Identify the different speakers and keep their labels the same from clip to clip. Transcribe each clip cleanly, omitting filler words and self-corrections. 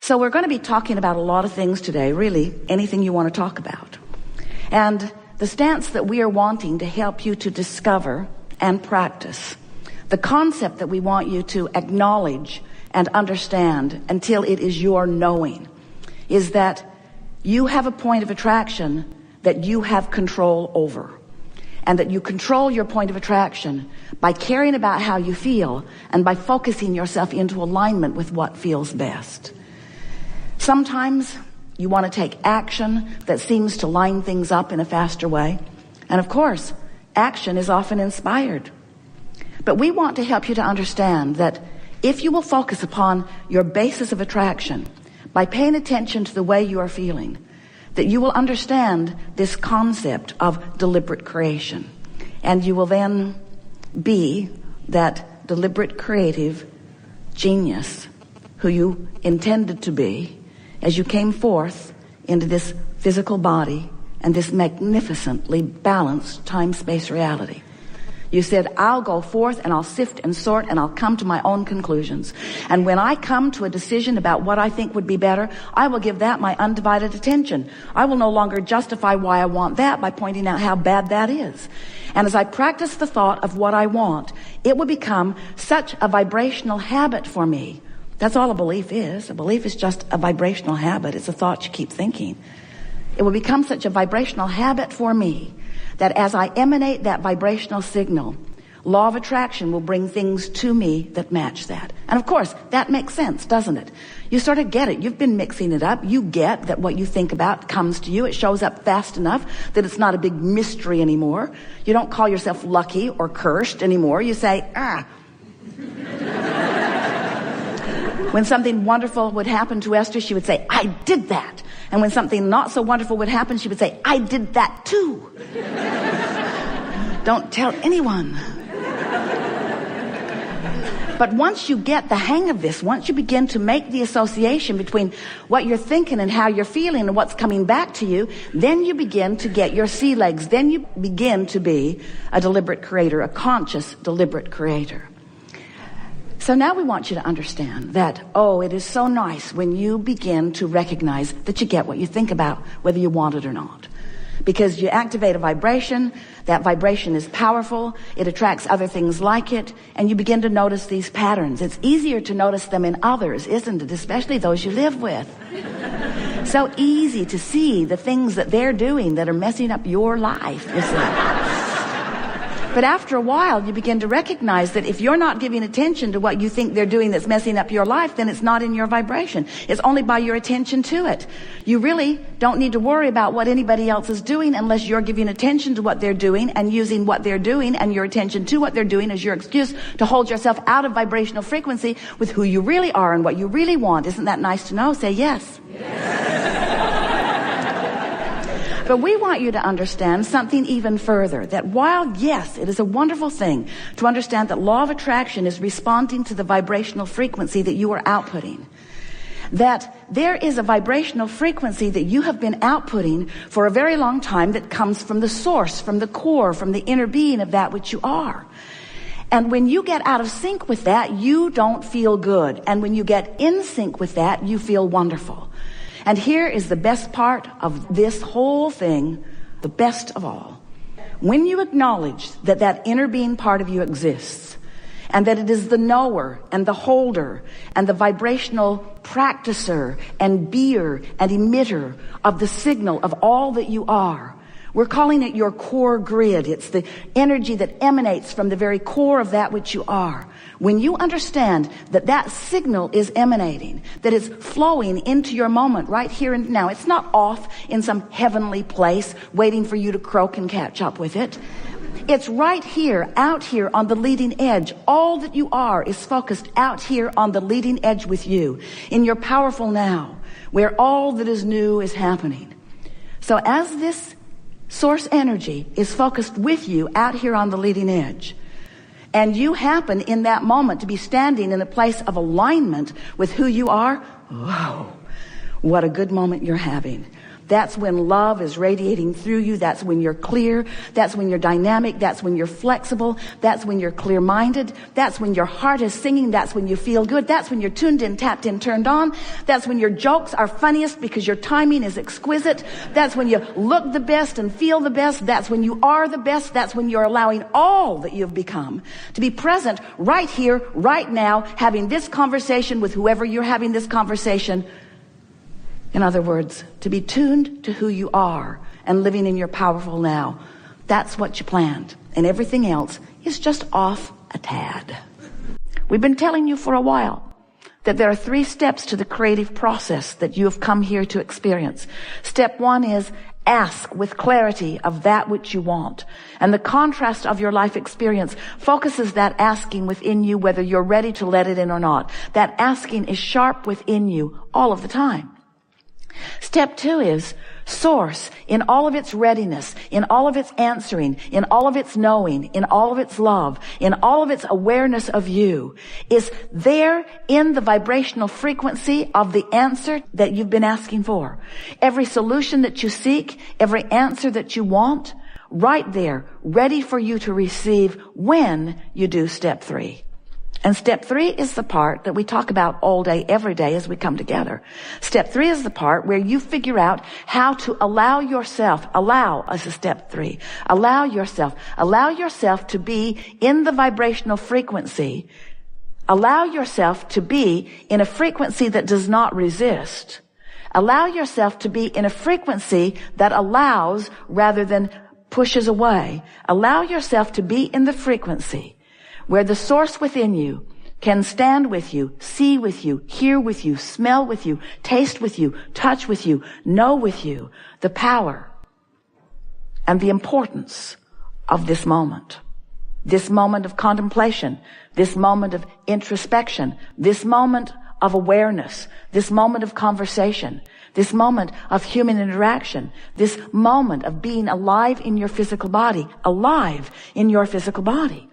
Speaker 1: So we're going to be talking about a lot of things today, really anything you want to talk about. And the stance that we are wanting to help you to discover and practice, the concept that we want you to acknowledge and understand until it is your knowing, is that you have a point of attraction that you have control over. And that you control your point of attraction by caring about how you feel and by focusing yourself into alignment with what feels best. Sometimes you want to take action that seems to line things up in a faster way. And of course, action is often inspired. But we want to help you to understand that if you will focus upon your basis of attraction by paying attention to the way you are feeling, that you will understand this concept of deliberate creation. And you will then be that deliberate creative genius who you intended to be as you came forth into this physical body and this magnificently balanced time-space reality. You said, I'll go forth and I'll sift and sort and I'll come to my own conclusions. And when I come to a decision about what I think would be better, I will give that my undivided attention. I will no longer justify why I want that by pointing out how bad that is. And as I practice the thought of what I want, it will become such a vibrational habit for me. That's all a belief is. A belief is just a vibrational habit. It's a thought you keep thinking. It will become such a vibrational habit for me that as I emanate that vibrational signal, law of attraction will bring things to me that match that. And of course, that makes sense, doesn't it? You sort of get it. You've been mixing it up. You get that what you think about comes to you. It shows up fast enough that it's not a big mystery anymore. You don't call yourself lucky or cursed anymore. You say, When something wonderful would happen to Esther, she would say, I did that. And when something not so wonderful would happen, she would say, I did that too. Don't tell anyone. But once you get the hang of this, once you begin to make the association between what you're thinking and how you're feeling and what's coming back to you, then you begin to get your sea legs. Then you begin to be a deliberate creator, a conscious, deliberate creator. So now we want you to understand that, it is so nice when you begin to recognize that you get what you think about, whether you want it or not. Because you activate a vibration, that vibration is powerful, it attracts other things like it, and you begin to notice these patterns. It's easier to notice them in others, isn't it? Especially those you live with. So easy to see the things that they're doing that are messing up your life, isn't it? But after a while, you begin to recognize that if you're not giving attention to what you think they're doing that's messing up your life, then it's not in your vibration. It's only by your attention to it. You really don't need to worry about what anybody else is doing unless you're giving attention to what they're doing and using what they're doing and your attention to what they're doing as your excuse to hold yourself out of vibrational frequency with who you really are and what you really want. Isn't that nice to know? Say yes. But we want you to understand something even further, that while, yes, it is a wonderful thing to understand that law of attraction is responding to the vibrational frequency that you are outputting, that there is a vibrational frequency that you have been outputting for a very long time that comes from the source, from the core, from the inner being of that which you are. And when you get out of sync with that, you don't feel good. And when you get in sync with that, you feel wonderful. And here is the best part of this whole thing, the best of all. When you acknowledge that that inner being part of you exists, and that it is the knower and the holder and the vibrational practicer and beer and emitter of the signal of all that you are, we're calling it your core grid. It's the energy that emanates from the very core of that which you are. When you understand that that signal is emanating, that it's flowing into your moment right here and now, it's not off in some heavenly place waiting for you to croak and catch up with it. It's right here, out here on the leading edge. All that you are is focused out here on the leading edge with you, in your powerful now, where all that is new is happening. So as this source energy is focused with you out here on the leading edge, and you happen in that moment to be standing in a place of alignment with who you are, whoa, what a good moment you're having. That's when love is radiating through you. That's when you're clear. That's when you're dynamic. That's when you're flexible. That's when you're clear-minded. That's when your heart is singing. That's when you feel good. That's when you're tuned in, tapped in, turned on. That's when your jokes are funniest because your timing is exquisite. That's when you look the best and feel the best. That's when you are the best. That's when you're allowing all that you've become to be present right here, right now, having this conversation with whoever you're having this conversation. In other words, to be tuned to who you are and living in your powerful now. That's what you planned. And everything else is just off a tad. We've been telling you for a while that there are 3 steps to the creative process that you have come here to experience. Step 1 is ask with clarity of that which you want. And the contrast of your life experience focuses that asking within you, whether you're ready to let it in or not. That asking is sharp within you all of the time. Step 2 is source in all of its readiness, in all of its answering, in all of its knowing, in all of its love, in all of its awareness of you, is there in the vibrational frequency of the answer that you've been asking for. Every solution that you seek, every answer that you want, right there, ready for you to receive when you do step 3. And step 3 is the part that we talk about all day, every day as we come together. Step 3 is the part where you figure out how to allow yourself to be in the vibrational frequency. Allow yourself to be in a frequency that does not resist. Allow yourself to be in a frequency that allows rather than pushes away. Allow yourself to be in the frequency where the source within you can stand with you, see with you, hear with you, smell with you, taste with you, touch with you, know with you the power and the importance of this moment of contemplation, this moment of introspection, this moment of awareness, this moment of conversation, this moment of human interaction, this moment of being alive in your physical body, alive in your physical body.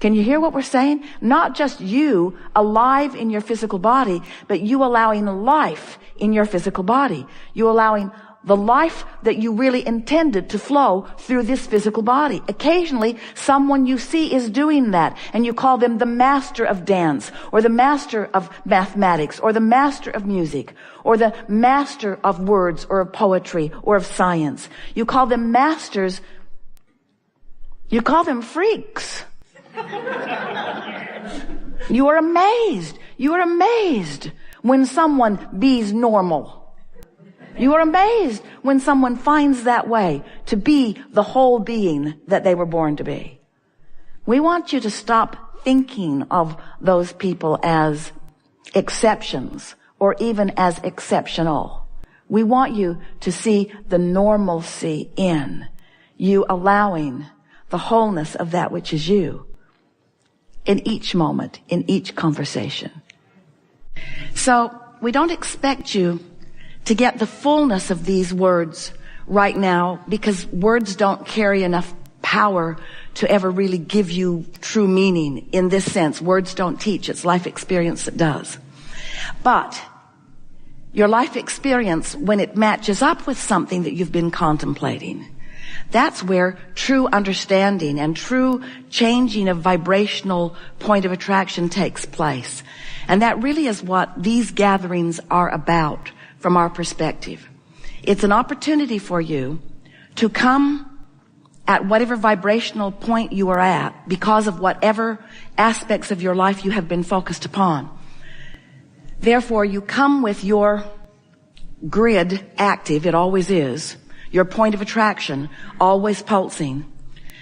Speaker 1: Can you hear what we're saying? Not just you alive in your physical body, but you allowing life in your physical body. You allowing the life that you really intended to flow through this physical body. Occasionally, someone you see is doing that, and you call them the master of dance, or the master of mathematics, or the master of music, or the master of words, or of poetry, or of science. You call them masters. You call them freaks. You are amazed. You are amazed when someone be's normal. You are amazed when someone finds that way to be the whole being that they were born to be. We want you to stop thinking of those people as exceptions or even as exceptional. We want you to see the normalcy in you, allowing the wholeness of that which is you in each moment, in each conversation. So we don't expect you to get the fullness of these words right now, because words don't carry enough power to ever really give you true meaning in this sense. Words don't teach. It's life experience that does. But your life experience, when it matches up with something that you've been contemplating, that's where true understanding and true changing of vibrational point of attraction takes place. And that really is what these gatherings are about from our perspective. It's an opportunity for you to come at whatever vibrational point you are at because of whatever aspects of your life you have been focused upon. Therefore, you come with your grid active, it always is, your point of attraction always pulsing,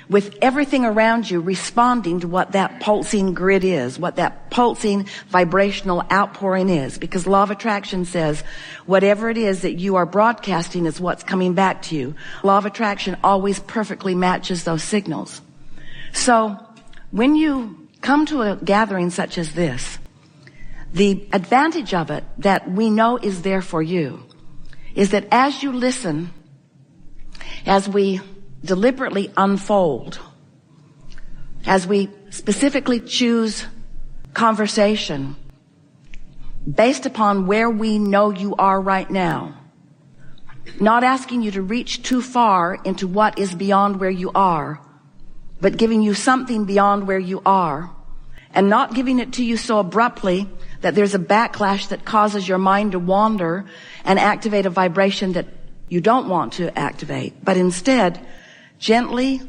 Speaker 1: with everything around you responding to what that pulsing grid is, what that pulsing vibrational outpouring is. Because law of attraction says whatever it is that you are broadcasting is what's coming back to you. Law of attraction always perfectly matches those signals. So when you come to a gathering such as this, the advantage of it that we know is there for you is that as you listen, as we deliberately unfold, as we specifically choose conversation based upon where we know you are right now, not asking you to reach too far into what is beyond where you are, but giving you something beyond where you are, and not giving it to you so abruptly that there's a backlash that causes your mind to wander and activate a vibration that you don't want to activate, but instead gently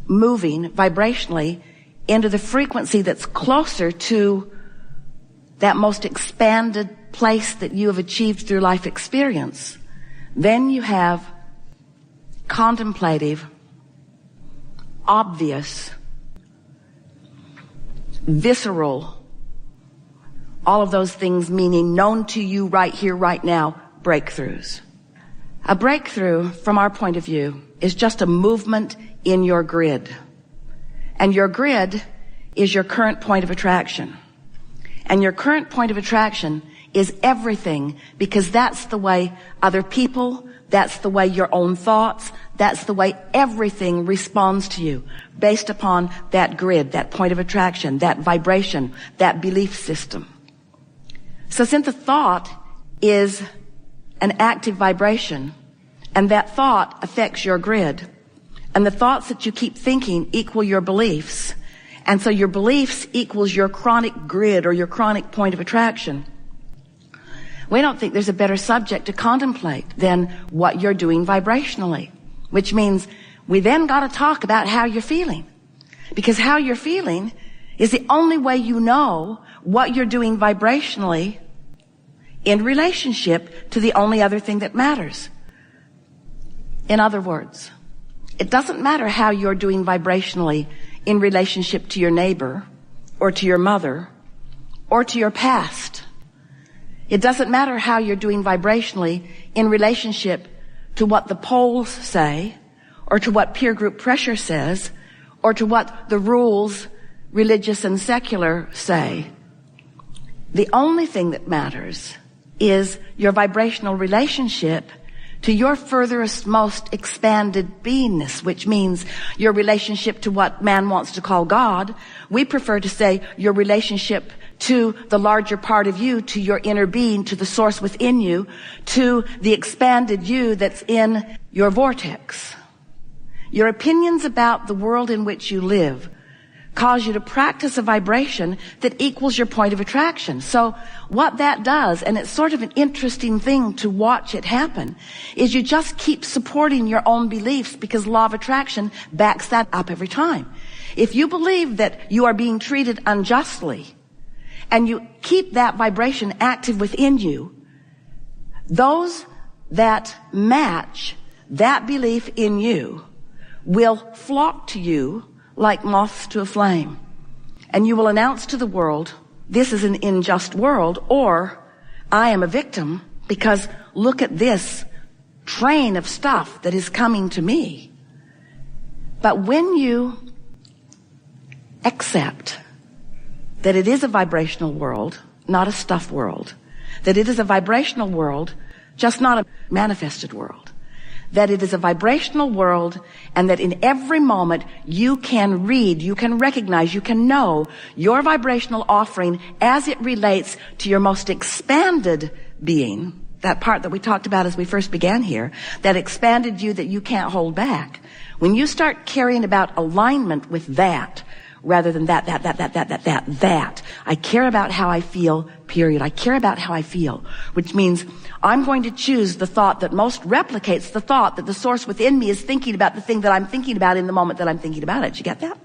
Speaker 1: moving vibrationally into the frequency that's closer to that most expanded place that you have achieved through life experience. Then you have contemplative, obvious, visceral, all of those things meaning known to you right here, right now, breakthroughs. A breakthrough, from our point of view, is just a movement in your grid. And your grid is your current point of attraction. And your current point of attraction is everything, because that's the way other people, that's the way your own thoughts, that's the way everything responds to you, based upon that grid, that point of attraction, that vibration, that belief system. So since the thought is an active vibration, and that thought affects your grid, and the thoughts that you keep thinking equal your beliefs, and so your beliefs equals your chronic grid or your chronic point of attraction, we don't think there's a better subject to contemplate than what you're doing vibrationally, which means we then got to talk about how you're feeling, because how you're feeling is the only way you know what you're doing vibrationally in relationship to the only other thing that matters. In other words, it doesn't matter how you're doing vibrationally in relationship to your neighbor or to your mother or to your past. It doesn't matter how you're doing vibrationally in relationship to what the polls say or to what peer group pressure says or to what the rules, religious and secular, say. The only thing that matters is your vibrational relationship to your furthest, most expanded beingness, which means your relationship to what man wants to call God. We prefer to say your relationship to the larger part of you, to your inner being, to the source within you, to the expanded you that's in your vortex. Your opinions about the world in which you live cause you to practice a vibration that equals your point of attraction. So what that does, and it's sort of an interesting thing to watch it happen, is you just keep supporting your own beliefs, because law of attraction backs that up every time. If you believe that you are being treated unjustly, and you keep that vibration active within you, those that match that belief in you will flock to you like moths to a flame. And you will announce to the world, this is an unjust world, or I am a victim because look at this train of stuff that is coming to me. But when you accept that it is a vibrational world, not a stuff world, that it is a vibrational world, just not a manifested world, that it is a vibrational world, and that in every moment you can read, you can recognize, you can know your vibrational offering as it relates to your most expanded being, that part that we talked about as we first began here, that expanded you that you can't hold back. When you start caring about alignment with that, rather than that. I care about how I feel, period. I care about how I feel, which means I'm going to choose the thought that most replicates the thought that the source within me is thinking about the thing that I'm thinking about in the moment that I'm thinking about it. Did you get that?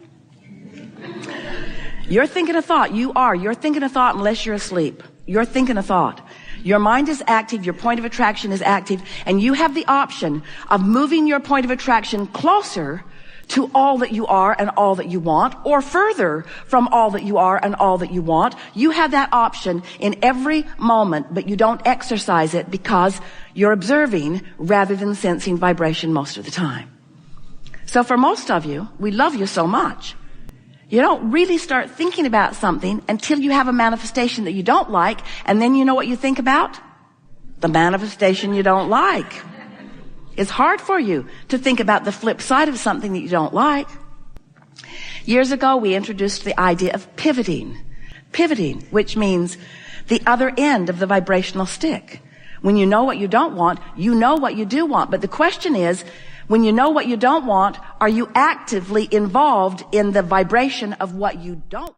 Speaker 1: You're thinking a thought. You're thinking a thought unless you're asleep. You're thinking a thought. Your mind is active, your point of attraction is active, and you have the option of moving your point of attraction closer to all that you are and all that you want, or further from all that you are and all that you want. You have that option in every moment, but you don't exercise it because you're observing rather than sensing vibration most of the time. So for most of you, we love you so much, you don't really start thinking about something until you have a manifestation that you don't like, and then you know what you think about? The manifestation you don't like. It's hard for you to think about the flip side of something that you don't like. Years ago, we introduced the idea of pivoting. Pivoting, which means the other end of the vibrational stick. When you know what you don't want, you know what you do want. But the question is, when you know what you don't want, are you actively involved in the vibration of what you don't